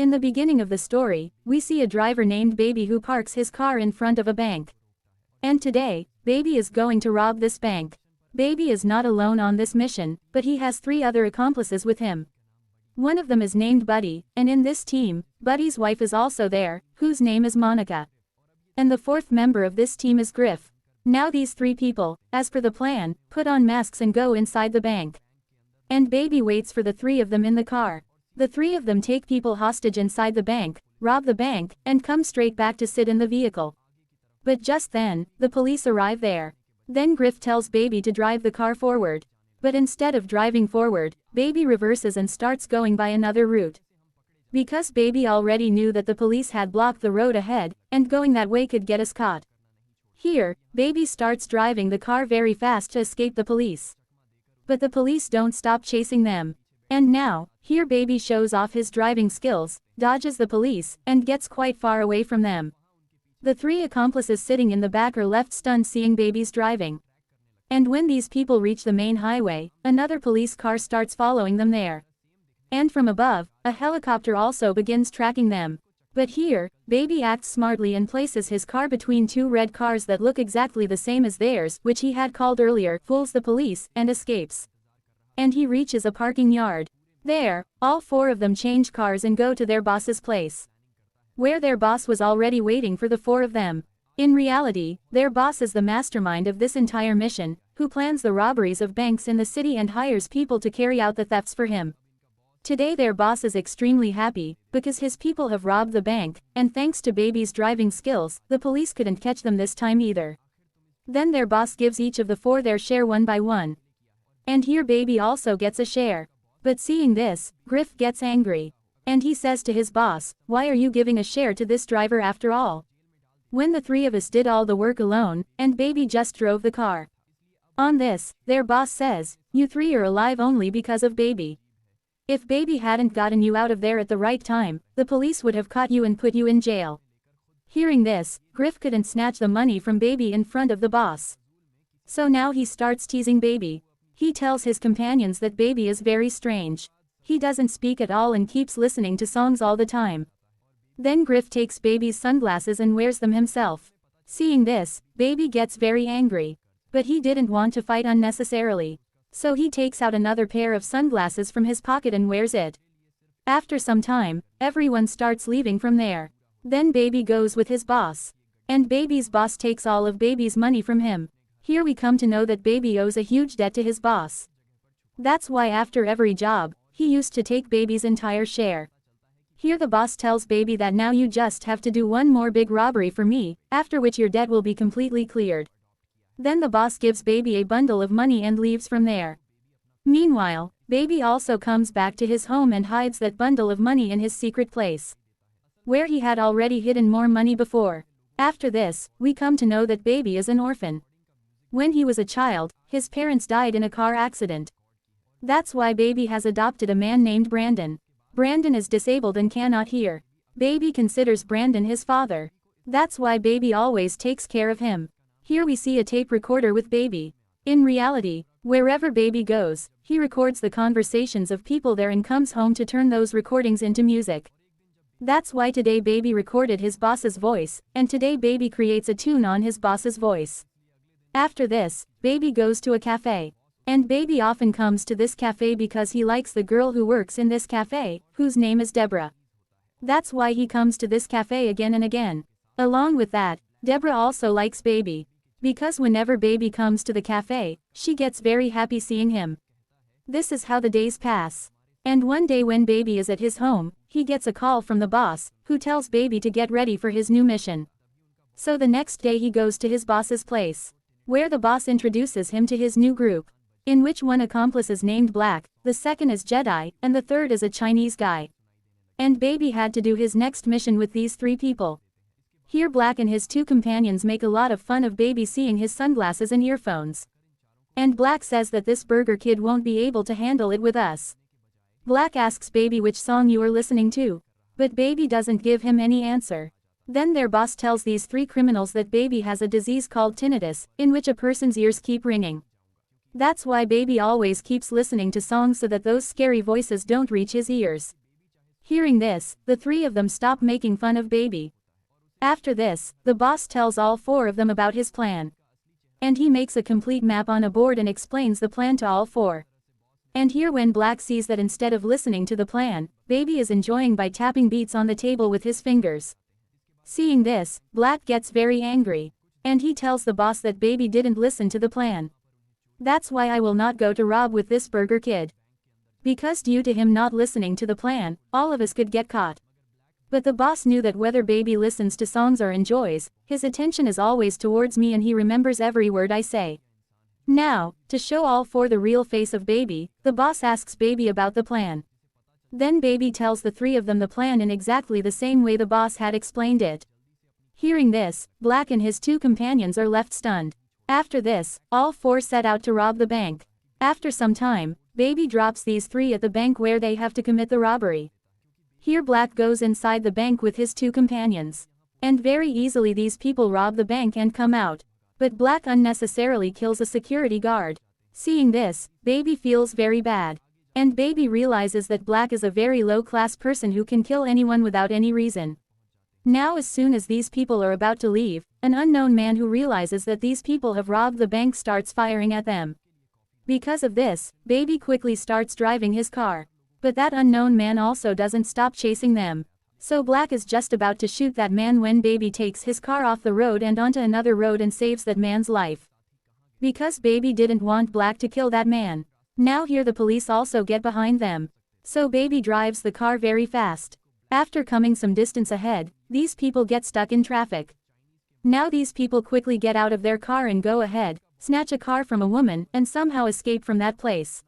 In the beginning of the story, we see a driver named Baby who parks his car in front of a bank. And today, Baby is going to rob this bank. Baby is not alone on this mission, but he has 3 other accomplices with him. One of them is named Buddy, and in this team, Buddy's wife is also there, whose name is Monica. And the 4th member of this team is Griff. Now these 3 people, as per the plan, put on masks and go inside the bank. And Baby waits for the 3 of them in the car. The 3 of them take people hostage inside the bank, rob the bank, and come straight back to sit in the vehicle. But just then, the police arrive there. Then Griff tells Baby to drive the car forward. But instead of driving forward, Baby reverses and starts going by another route. Because Baby already knew that the police had blocked the road ahead, and going that way could get us caught. Here, Baby starts driving the car very fast to escape the police. But the police don't stop chasing them. And now, here Baby shows off his driving skills, dodges the police, and gets quite far away from them. The 3 accomplices sitting in the back are left stunned seeing Baby's driving. And when these people reach the main highway, another police car starts following them there. And from above, a helicopter also begins tracking them. But here, Baby acts smartly and places his car between 2 red cars that look exactly the same as theirs, which he had called earlier, fools the police, and escapes. And he reaches a parking yard. There, all 4 of them change cars and go to their boss's place. Where their boss was already waiting for the 4 of them. In reality, their boss is the mastermind of this entire mission, who plans the robberies of banks in the city and hires people to carry out the thefts for him. Today their boss is extremely happy, because his people have robbed the bank, and thanks to Baby's driving skills, the police couldn't catch them this time either. Then their boss gives each of the 4 their share one by one. And here Baby also gets a share. But seeing this, Griff gets angry. And he says to his boss, "Why are you giving a share to this driver after all? When the 3 of us did all the work alone, and Baby just drove the car." On this, their boss says, "You 3 are alive only because of Baby. If Baby hadn't gotten you out of there at the right time, the police would have caught you and put you in jail." Hearing this, Griff couldn't snatch the money from Baby in front of the boss. So now he starts teasing Baby. He tells his companions that Baby is very strange. He doesn't speak at all and keeps listening to songs all the time. Then Griff takes Baby's sunglasses and wears them himself. Seeing this, Baby gets very angry. But he didn't want to fight unnecessarily. So he takes out another pair of sunglasses from his pocket and wears it. After some time, everyone starts leaving from there. Then Baby goes with his boss. And Baby's boss takes all of Baby's money from him. Here we come to know that Baby owes a huge debt to his boss. That's why after every job, he used to take Baby's entire share. Here the boss tells Baby that now you just have to do one more big robbery for me, after which your debt will be completely cleared. Then the boss gives Baby a bundle of money and leaves from there. Meanwhile, Baby also comes back to his home and hides that bundle of money in his secret place, where he had already hidden more money before. After this, we come to know that Baby is an orphan. When he was a child, his parents died in a car accident. That's why Baby has adopted a man named Brandon. Brandon is disabled and cannot hear. Baby considers Brandon his father. That's why Baby always takes care of him. Here we see a tape recorder with Baby. In reality, wherever Baby goes, he records the conversations of people there and comes home to turn those recordings into music. That's why today Baby recorded his boss's voice, and today Baby creates a tune on his boss's voice. After this, Baby goes to a cafe. And Baby often comes to this cafe because he likes the girl who works in this cafe, whose name is Deborah. That's why he comes to this cafe again and again. Along with that, Deborah also likes Baby. Because whenever Baby comes to the cafe, she gets very happy seeing him. This is how the days pass. And one day when Baby is at his home, he gets a call from the boss, who tells Baby to get ready for his new mission. So the next day he goes to his boss's place, where the boss introduces him to his new group, in which one accomplice is named Black, the second is Jedi, and the third is a Chinese guy. And Baby had to do his next mission with these 3 people. Here Black and his 2 companions make a lot of fun of Baby seeing his sunglasses and earphones. And Black says that this burger kid won't be able to handle it with us. Black asks Baby which song you are listening to, but Baby doesn't give him any answer. Then their boss tells these 3 criminals that Baby has a disease called tinnitus, in which a person's ears keep ringing. That's why Baby always keeps listening to songs so that those scary voices don't reach his ears. Hearing this, the three of them stop making fun of baby. After this, the boss tells all four of them about his plan. And he makes a complete map on a board and explains the plan to all four. And here when Black sees that instead of listening to the plan, baby is enjoying by tapping beats on the table with his fingers. Seeing this, Black gets very angry. And he tells the boss that baby didn't listen to the plan. That's why I will not go to rob with this burger kid. Because due to him not listening to the plan, all of us could get caught. But the boss knew that whether baby listens to songs or enjoys, his attention is always towards me and he remembers every word I say. Now, to show all four the real face of baby, the boss asks baby about the plan. Then baby tells the three of them the plan in exactly the same way the boss had explained it. Hearing this, Black and his two companions are left stunned. After this, all four set out to rob the bank. After some time, baby drops these three at the bank where they have to commit the robbery. Here Black goes inside the bank with his two companions. And very easily these people rob the bank and come out. But Black unnecessarily kills a security guard. Seeing this, baby feels very bad. And baby realizes that Black is a very low-class person who can kill anyone without any reason. Now as soon as these people are about to leave, an unknown man who realizes that these people have robbed the bank starts firing at them. Because of this, baby quickly starts driving his car. But that unknown man also doesn't stop chasing them. So Black is just about to shoot that man when baby takes his car off the road and onto another road and saves that man's life. Because baby didn't want Black to kill that man. Now here the police also get behind them. So baby drives the car very fast. After coming some distance ahead, these people get stuck in traffic. Now these people quickly get out of their car and go ahead, snatch a car from a woman, and somehow escape from that place.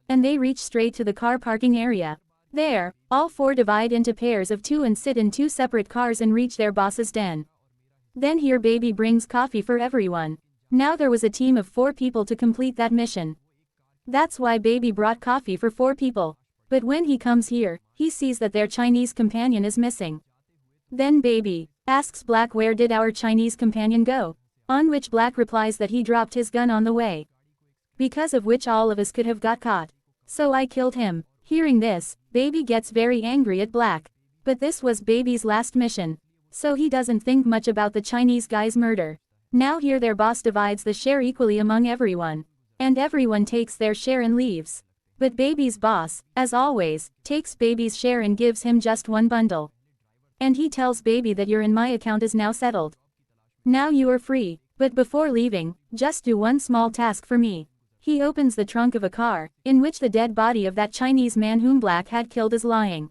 And they reach straight to the car parking area. There, all four divide into pairs of two and sit in two separate cars and reach their boss's den. Then here baby brings coffee for everyone. Now there was a team of 4 people to complete that mission. That's why baby brought coffee for 4 people. But when he comes here, he sees that their Chinese companion is missing. Then baby asks Black where did our Chinese companion go? On which Black replies that he dropped his gun on the way. Because of which all of us could have got caught. So I killed him. Hearing this, baby gets very angry at Black. But this was baby's last mission. So he doesn't think much about the Chinese guy's murder. Now here their boss divides the share equally among everyone. And everyone takes their share and leaves. But baby's boss, as always, takes baby's share and gives him just 1 bundle. And he tells baby that your in my account is now settled. Now you are free, but before leaving, just do one small task for me. He opens the trunk of a car, in which the dead body of that Chinese man whom Black had killed is lying.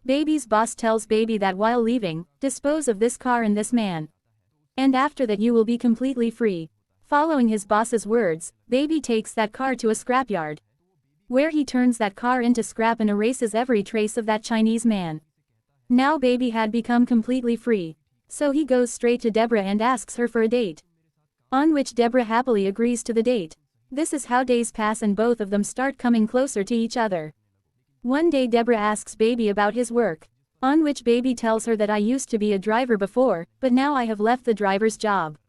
Baby's boss tells baby that while leaving, dispose of this car and this man. And after that you will be completely free. Following his boss's words, baby takes that car to a scrapyard. Where he turns that car into scrap and erases every trace of that Chinese man. Now baby had become completely free. So he goes straight to Deborah and asks her for a date. On which Deborah happily agrees to the date. This is how days pass and both of them start coming closer to each other. One day Deborah asks baby about his work. On which baby tells her that I used to be a driver before, but now I have left the driver's job.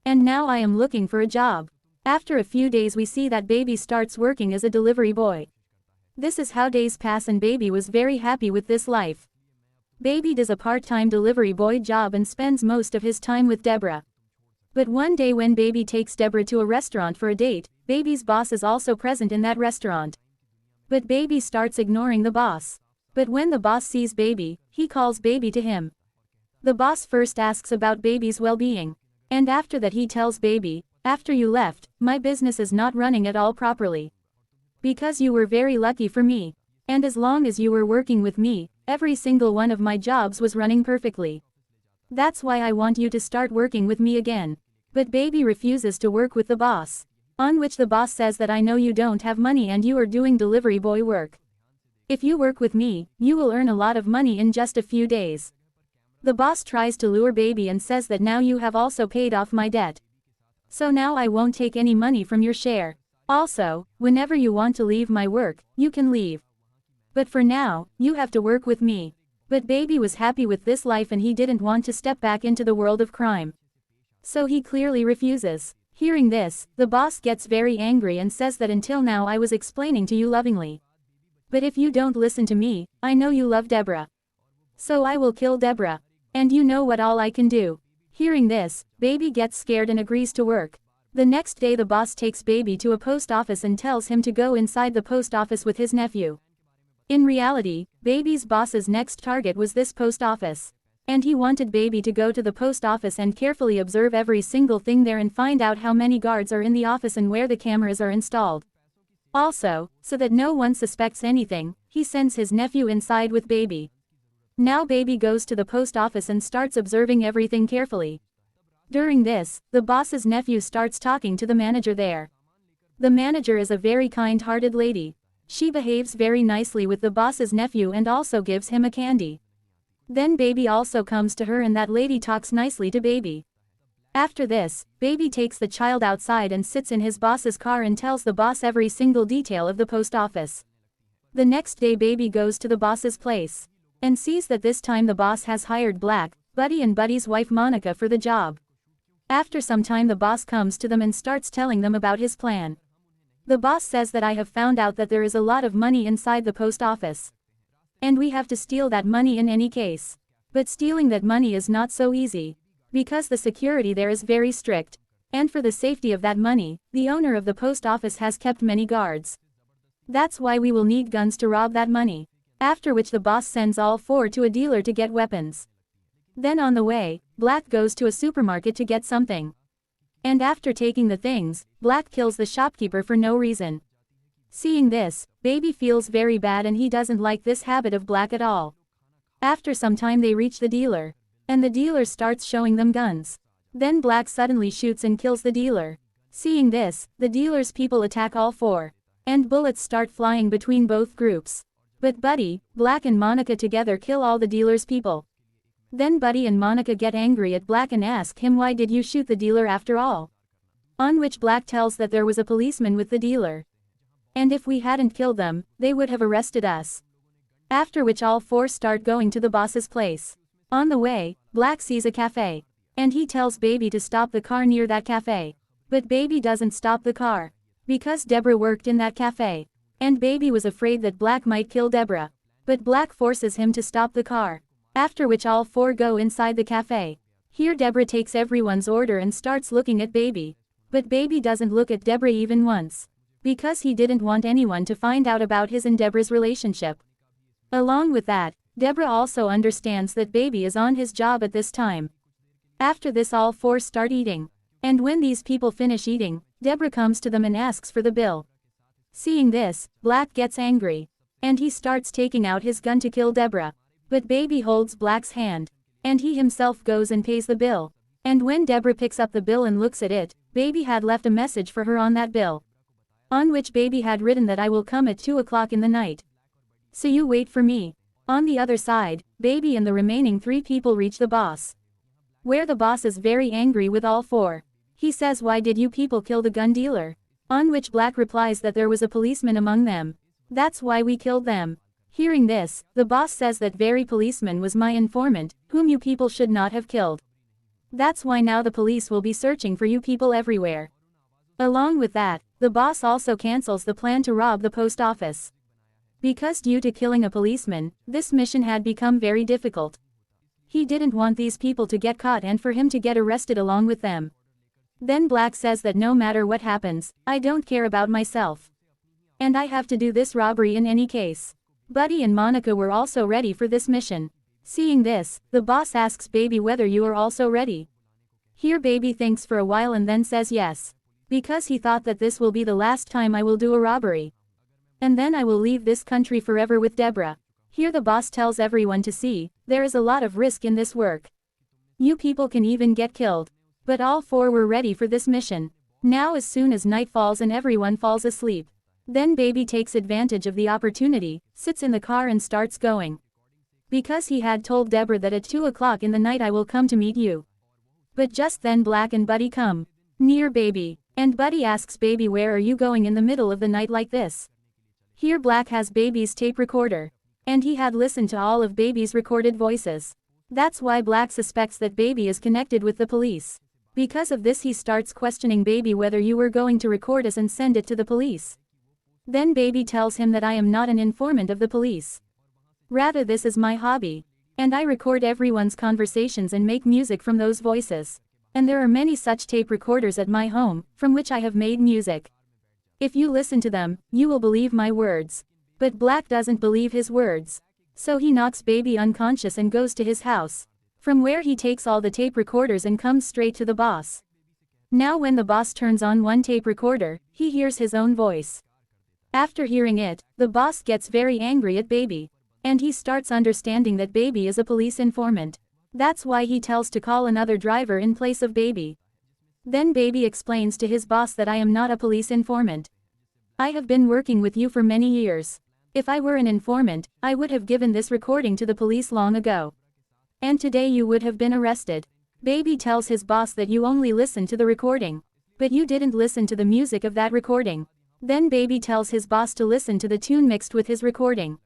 And now I am looking for a job. After a few days we see that baby starts working as a delivery boy. This is how days pass and baby was very happy with this life. Baby does a part-time delivery boy job and spends most of his time with Deborah. But one day when baby takes Deborah to a restaurant for a date, baby's boss is also present in that restaurant. But baby starts ignoring the boss. But when the boss sees baby, he calls baby to him. The boss first asks about baby's well-being. And after that he tells baby, after you left, my business is not running at all properly. Because you were very lucky for me. And as long as you were working with me, every single one of my jobs was running perfectly. That's why I want you to start working with me again. But baby refuses to work with the boss. On which the boss says that I know you don't have money and you are doing delivery boy work. If you work with me, you will earn a lot of money in just a few days. The boss tries to lure baby and says that now you have also paid off my debt. So now I won't take any money from your share. Also, whenever you want to leave my work, you can leave. But for now, you have to work with me. But baby was happy with this life and he didn't want to step back into the world of crime. So he clearly refuses. Hearing this, the boss gets very angry and says that until now I was explaining to you lovingly. But if you don't listen to me, I know you love Deborah. So I will kill Deborah. And you know what all I can do. Hearing this, Baby gets scared and agrees to work. The next day the boss takes Baby to a post office and tells him to go inside the post office with his nephew. In reality, Baby's boss's next target was this post office. And he wanted Baby to go to the post office and carefully observe every single thing there and find out how many guards are in the office and where the cameras are installed. Also, so that no one suspects anything, he sends his nephew inside with Baby. Now Baby goes to the post office and starts observing everything carefully. During this, the boss's nephew starts talking to the manager there. The manager is a very kind-hearted lady. She behaves very nicely with the boss's nephew and also gives him a candy. Then Baby also comes to her and that lady talks nicely to Baby. After this, Baby takes the child outside and sits in his boss's car and tells the boss every single detail of the post office. The next day Baby goes to the boss's place. And sees that this time the boss has hired Black, Buddy and Buddy's wife Monica for the job. After some time the boss comes to them and starts telling them about his plan. The boss says that I have found out that there is a lot of money inside the post office. And we have to steal that money in any case. But stealing that money is not so easy. Because the security there is very strict. And for the safety of that money, the owner of the post office has kept many guards. That's why we will need guns to rob that money. After which the boss sends all four to a dealer to get weapons. Then on the way, Black goes to a supermarket to get something. And after taking the things, Black kills the shopkeeper for no reason. Seeing this, Baby feels very bad and he doesn't like this habit of Black at all. After some time they reach the dealer. And the dealer starts showing them guns. Then Black suddenly shoots and kills the dealer. Seeing this, the dealer's people attack all four. And bullets start flying between both groups. But Buddy, Black and Monica together kill all the dealer's people. Then Buddy and Monica get angry at Black and ask him why did you shoot the dealer after all? On which Black tells that there was a policeman with the dealer. And if we hadn't killed them, they would have arrested us. After which all four start going to the boss's place. On the way, Black sees a cafe. And he tells Baby to stop the car near that cafe. But Baby doesn't stop the car. Because Deborah worked in that cafe. And Baby was afraid that Black might kill Deborah. But Black forces him to stop the car. After which all four go inside the cafe. Here Deborah takes everyone's order and starts looking at Baby. But Baby doesn't look at Deborah even once. Because he didn't want anyone to find out about his and Deborah's relationship. Along with that, Deborah also understands that Baby is on his job at this time. After this all four start eating. And when these people finish eating, Deborah comes to them and asks for the bill. Seeing this, Black gets angry. And he starts taking out his gun to kill Deborah. But Baby holds Black's hand. And he himself goes and pays the bill. And when Deborah picks up the bill and looks at it, Baby had left a message for her on that bill. On which Baby had written that I will come at 2 o'clock in the night. So you wait for me. On the other side, Baby and the remaining 3 people reach the boss. Where the boss is very angry with all 4. He says why did you people kill the gun dealer? On which Black replies that there was a policeman among them. That's why we killed them. Hearing this, the boss says that very policeman was my informant, whom you people should not have killed. That's why now the police will be searching for you people everywhere. Along with that, the boss also cancels the plan to rob the post office. Because due to killing a policeman, this mission had become very difficult. He didn't want these people to get caught and for him to get arrested along with them. Then Black says that no matter what happens, I don't care about myself. And I have to do this robbery in any case. Buddy and Monica were also ready for this mission. Seeing this, the boss asks Baby whether you are also ready. Here Baby thinks for a while and then says yes. Because he thought that this will be the last time I will do a robbery. And then I will leave this country forever with Deborah. Here the boss tells everyone to see, there is a lot of risk in this work. You people can even get killed. But all 4 were ready for this mission. Now as soon as night falls and everyone falls asleep. Then Baby takes advantage of the opportunity, sits in the car and starts going. Because he had told Deborah that at 2 o'clock in the night I will come to meet you. But just then Black and Buddy come near Baby. And Buddy asks Baby where are you going in the middle of the night like this? Here Black has Baby's tape recorder. And he had listened to all of Baby's recorded voices. That's why Black suspects that Baby is connected with the police. Because of this he starts questioning Baby whether you were going to record us and send it to the police. Then Baby tells him that I am not an informant of the police. Rather, this is my hobby. And I record everyone's conversations and make music from those voices. And there are many such tape recorders at my home, from which I have made music. If you listen to them, you will believe my words. But Black doesn't believe his words. So he knocks Baby unconscious and goes to his house, from where he takes all the tape recorders and comes straight to the boss. Now when the boss turns on one tape recorder, he hears his own voice. After hearing it, the boss gets very angry at Baby. And he starts understanding that Baby is a police informant. That's why he tells to call another driver in place of Baby. Then Baby explains to his boss that I am not a police informant. I have been working with you for many years. If I were an informant, I would have given this recording to the police long ago. And today you would have been arrested. Baby tells his boss that you only listened to the recording. But you didn't listen to the music of that recording. Then Baby tells his boss to listen to the tune mixed with his recording.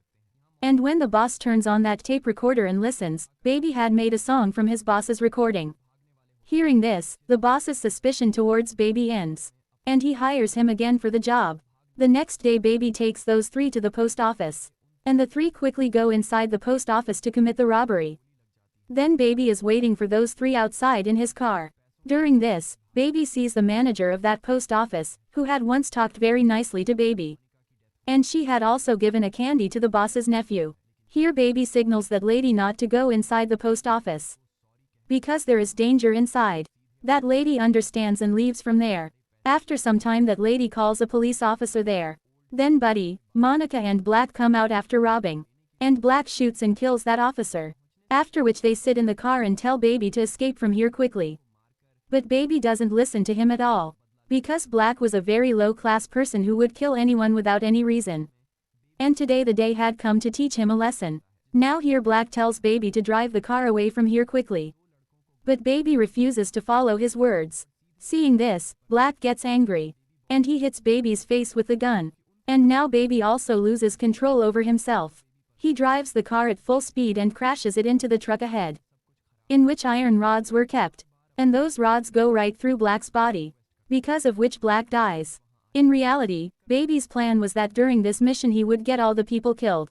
And when the boss turns on that tape recorder and listens, Baby had made a song from his boss's recording. Hearing this, the boss's suspicion towards Baby ends. And he hires him again for the job. The next day Baby takes those three to the post office. And the three quickly go inside the post office to commit the robbery. Then Baby is waiting for those three outside in his car. During this, Baby sees the manager of that post office, who had once talked very nicely to Baby. And she had also given a candy to the boss's nephew. Here Baby signals that lady not to go inside the post office, because there is danger inside. That lady understands and leaves from there. After some time that lady calls a police officer there. Then Buddy, Monica and Black come out after robbing. And Black shoots and kills that officer. After which they sit in the car and tell Baby to escape from here quickly. But Baby doesn't listen to him at all. Because Black was a very low-class person who would kill anyone without any reason. And today the day had come to teach him a lesson. Now here Black tells Baby to drive the car away from here quickly. But Baby refuses to follow his words. Seeing this, Black gets angry. And he hits Baby's face with the gun. And now Baby also loses control over himself. He drives the car at full speed and crashes it into the truck ahead, in which iron rods were kept. And those rods go right through Black's body, because of which Black dies. In reality, Baby's plan was that during this mission he would get all the people killed.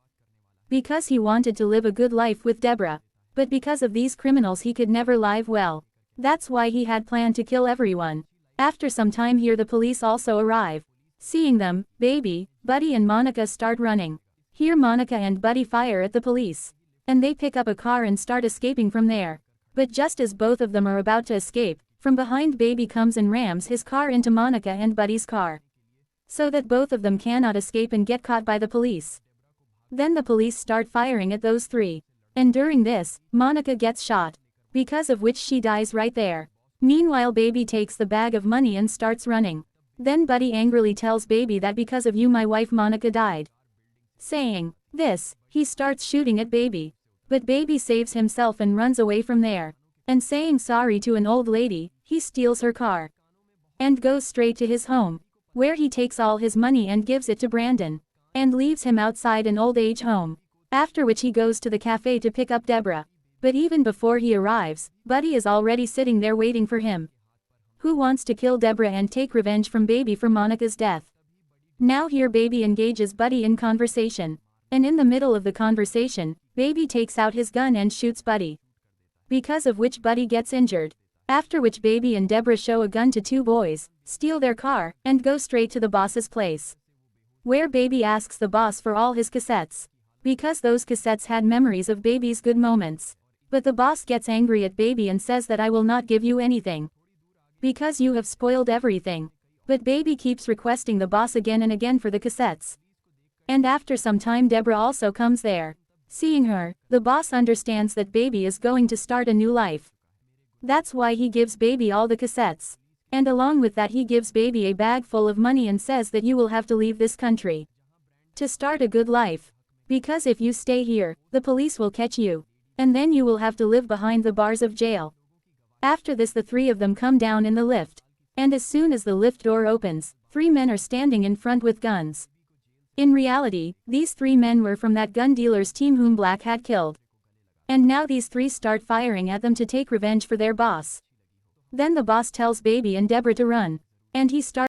Because he wanted to live a good life with Deborah. But because of these criminals he could never live well. That's why he had planned to kill everyone. After some time here the police also arrive. Seeing them, Baby, Buddy and Monica start running. Here Monica and Buddy fire at the police. And they pick up a car and start escaping from there. But just as both of them are about to escape, from behind Baby comes and rams his car into Monica and Buddy's car, so that both of them cannot escape and get caught by the police. Then the police start firing at those three. And during this, Monica gets shot, because of which she dies right there. Meanwhile Baby takes the bag of money and starts running. Then Buddy angrily tells Baby that because of you my wife Monica died. Saying this, he starts shooting at Baby. But Baby saves himself and runs away from there. And saying sorry to an old lady, he steals her car. And goes straight to his home, where he takes all his money and gives it to Brandon. And leaves him outside an old age home. After which he goes to the cafe to pick up Deborah. But even before he arrives, Buddy is already sitting there waiting for him, who wants to kill Deborah and take revenge from Baby for Monica's death. Now here Baby engages Buddy in conversation. And in the middle of the conversation, Baby takes out his gun and shoots Buddy, because of which Buddy gets injured. After which Baby and Deborah show a gun to two boys, steal their car, and go straight to the boss's place, where Baby asks the boss for all his cassettes, because those cassettes had memories of Baby's good moments. But the boss gets angry at Baby and says that I will not give you anything, because you have spoiled everything. But Baby keeps requesting the boss again and again for the cassettes. And after some time Deborah also comes there. Seeing her, the boss understands that Baby is going to start a new life. That's why he gives Baby all the cassettes. And along with that he gives Baby a bag full of money and says that you will have to leave this country to start a good life. Because if you stay here, the police will catch you. And then you will have to live behind the bars of jail. After this the three of them come down in the lift. And as soon as the lift door opens, three men are standing in front with guns. In reality, these three men were from that gun dealer's team whom Black had killed. And now these three start firing at them to take revenge for their boss. Then the boss tells Baby and Deborah to run. And he starts